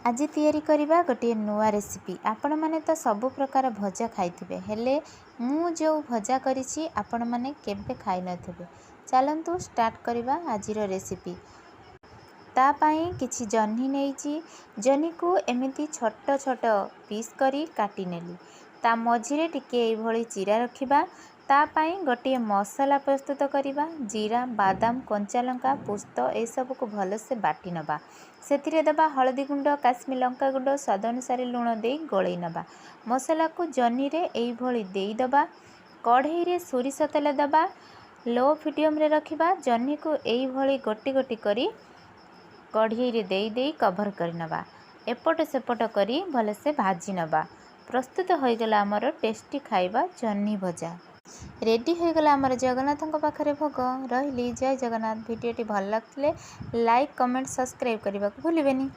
आज तैयारी करवा गोटे नुआ रेसिपी। आपण माने तो सबु प्रकार भजा खाइथिबे, हेले मु जो भजा करिछि आपण माने केबे खाइ नथिबे। चलंतु स्टार्ट करवा आजिर रेसिपी। ता पाई किछि जन्ही नेइछि, जन्ही को एमिति छोट छोट पीस करी काटी नेली। ता मझिरे टिके एई भली चिरा रखिबा। ता पाई गोटे मसला प्रस्तुत करिबा। जीरा, बादाम, कंचा लंका, पुस्त ए सब को भल से बाटी नबा। सेतिरे दबा हळदी गुंड, काश्मीर लंका गुंड, स्वाद अनुसार लूण देई गोळई नबा। मसला को जन्ही रे एई भली देई दबा। कढ़ई रे सोरिष तेल दबा। लो मीडियम रे रखिबा। जन्ही को एई भली गोटी गोटी करी कढ़ई रे देई देई कवर कर नबा। एपट सेपट करी भल से भाजी नबा। प्रस्तुत हो गला आमर टेस्टी खाइबा जन्ही भजा। रेडी हो गला आमर जगन्नाथ पाखरे भोग। रहिली। जय जगन्नाथ। वीडियोटी भल लगथिले लाइक, कमेंट, सब्सक्राइब करने को भूलिबेनी।